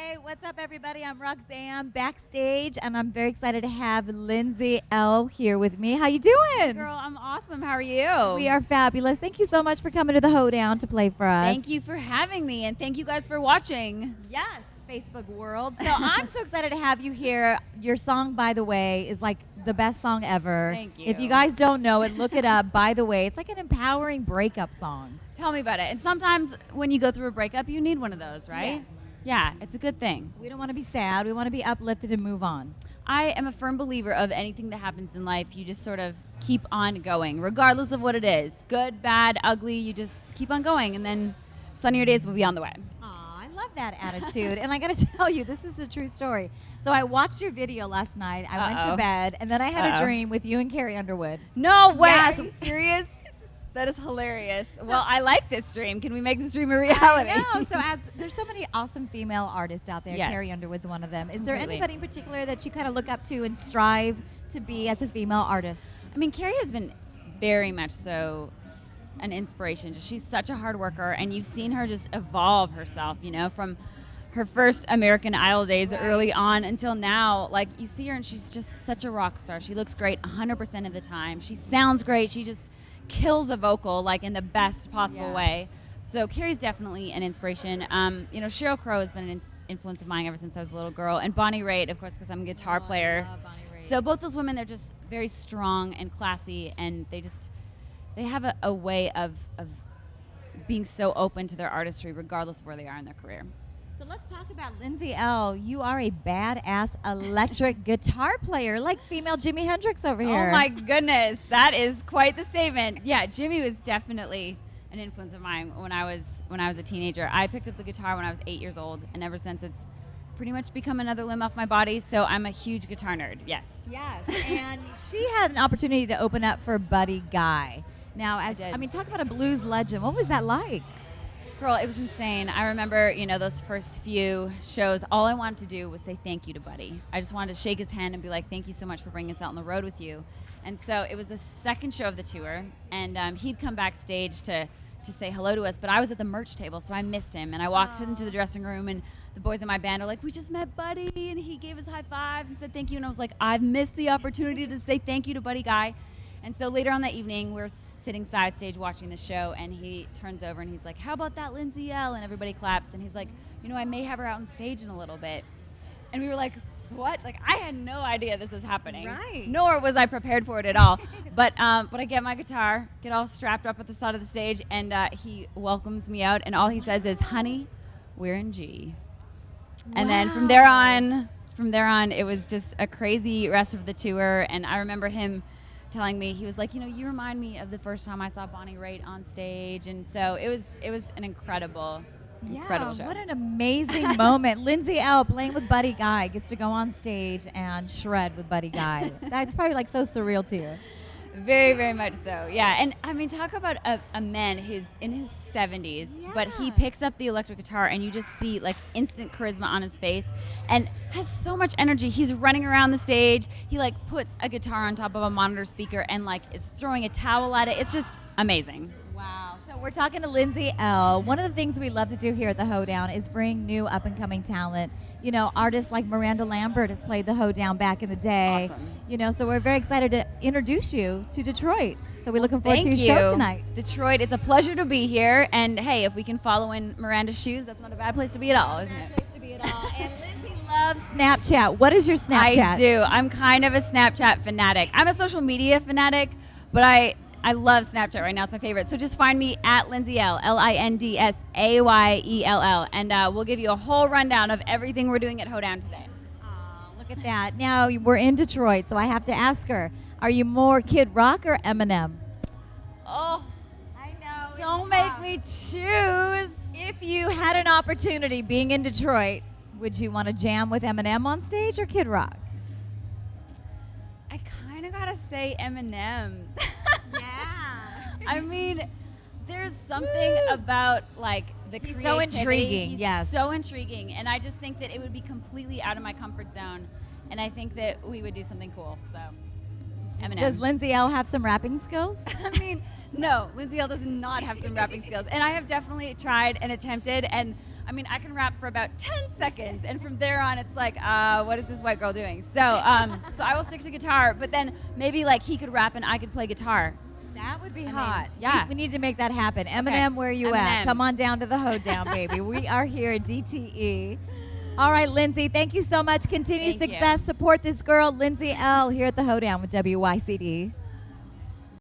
Hey, what's up, everybody? I'm Roxanne, Backstage, and I'm very excited to have Lindsay Ell here with me. How you doing? Girl, I'm awesome. How are you? We are fabulous. Thank you so much for coming to the Hoedown to play for us. Thank you for having me, and thank you guys for watching. Yes, Facebook world. So I'm so excited to have you here. Your song, By the Way, is like the best song ever. Thank you. If you guys don't know it, look it up. By the Way, it's like an empowering breakup song. Tell me about it. And sometimes when you go through a breakup, you need one of those, right? Yes. Yeah, it's a good thing. We don't want to be sad. We want to be uplifted and move on. I am a firm believer of anything that happens in life, you just sort of keep on going, regardless of what it is. Good, bad, ugly, you just keep on going, and then sunnier days will be on the way. Aw, I love that attitude. And I got to tell you, this is a true story. So I watched your video last night. I went to bed, and then I had a dream with you and Carrie Underwood. No way. Yes. Are you serious? That is hilarious. Well, I like this dream. Can we make this dream a reality? I know. So there's so many awesome female artists out there. Yes. Carrie Underwood's one of them. Is there Completely. anybody in particular that you kind of look up to and strive to be as a female artist? I mean, Carrie has been very much so an inspiration. She's such a hard worker, and you've seen her just evolve herself, you know, from her first American Idol days early on until now. Like, you see her, and she's just such a rock star. She looks great 100% of the time. She sounds great. She just kills a vocal, like, in the best possible way. So Carrie's definitely an inspiration. You know, Sheryl Crow has been an influence of mine ever since I was a little girl. And Bonnie Raitt, of course, because I'm a guitar player. I love Bonnie Raitt. So both those women, they're just very strong and classy, and they have a way of being so open to their artistry regardless of where they are in their career. So let's talk about Lindsay Ell. You are a badass electric guitar player, like female Jimi Hendrix over here. Oh my goodness, that is quite the statement. Yeah, Jimmy was definitely an influence of mine when I was a teenager. I picked up the guitar when I was 8 years old, and ever since it's pretty much become another limb off my body, so I'm a huge guitar nerd, yes. Yes, and she had an opportunity to open up for Buddy Guy. Now, I mean, talk about a blues legend. What was that like? Girl, it was insane. I remember, you know, those first few shows, all I wanted to do was say thank you to Buddy. I just wanted to shake his hand and be like, thank you so much for bringing us out on the road with you. And so it was the second show of the tour, and he'd come backstage to say hello to us, but I was at the merch table, so I missed him. And I walked into the dressing room, and the boys in my band are like, we just met Buddy, and he gave us high fives and said thank you. And I was like, I've missed the opportunity to say thank you to Buddy Guy. And so later on that evening, we're sitting side stage watching the show, and he turns over and he's like, how about that Lindsay Ell? And everybody claps, and he's like, you know, I may have her out on stage in a little bit. And we were like, what? Like, I had no idea this was happening. Right. Nor was I prepared for it at all. But I get my guitar, get all strapped up at the side of the stage, and he welcomes me out, and all he says is, honey, we're in G. And then from there on, it was just a crazy rest of the tour. And I remember him telling me, he was like, you know, you remind me of the first time I saw Bonnie Raitt on stage. And so it was an incredible show. What an amazing moment. Lindsay Ell playing with Buddy Guy gets to go on stage and shred with Buddy Guy. That's probably like so surreal to you. Very, very much so. Yeah. And I mean, talk about a man who's in his 70s, but he picks up the electric guitar, and you just see like instant charisma on his face and has so much energy. He's running around the stage. He like puts a guitar on top of a monitor speaker and like is throwing a towel at it. It's just amazing. Wow. So we're talking to Lindsay Ell. One of the things we love to do here at the Hoedown is bring new up-and-coming talent. You know, artists like Miranda Lambert has played the Hoedown back in the day. Awesome. You know, so we're very excited to introduce you to Detroit. So we're looking forward to your show tonight. Detroit, it's a pleasure to be here. And hey, if we can follow in Miranda's shoes, that's not a bad place to be at all, isn't it? Place to be at all. And Lindsay loves Snapchat. What is your Snapchat? I do. I'm kind of a Snapchat fanatic. I'm a social media fanatic, but I love Snapchat right now. It's my favorite. So just find me at Lindsay Ell, LindsayEll, and we'll give you a whole rundown of everything we're doing at Hoedown today. Oh, look at that. Now, we're in Detroit, so I have to ask her, are you more Kid Rock or Eminem? Oh, I know. don't make me choose. If you had an opportunity being in Detroit, would you want to jam with Eminem on stage or Kid Rock? I kind of gotta say Eminem. Yeah. I mean, there's something about like the He's creativity. so intriguing. He's Yes. so intriguing, and I just think that it would be completely out of my comfort zone, and I think that we would do something cool. So, Eminem. Does Lindsay Ell have some rapping skills? I mean, no, Lindsay Ell does not have some rapping skills, and I have definitely tried and attempted, and I mean, I can rap for about 10 seconds, and from there on, it's like, what is this white girl doing? So, so I will stick to guitar, but then maybe like he could rap and I could play guitar. That would be I mean, hot. yeah. We need to make that happen. Eminem, where you at? Eminem. Come on down to the Hoedown, baby. We are here at DTE. All right, Lindsay, thank you so much. Continued Thank you. success. Support this girl, Lindsay Ell, here at the Hoedown with WYCD.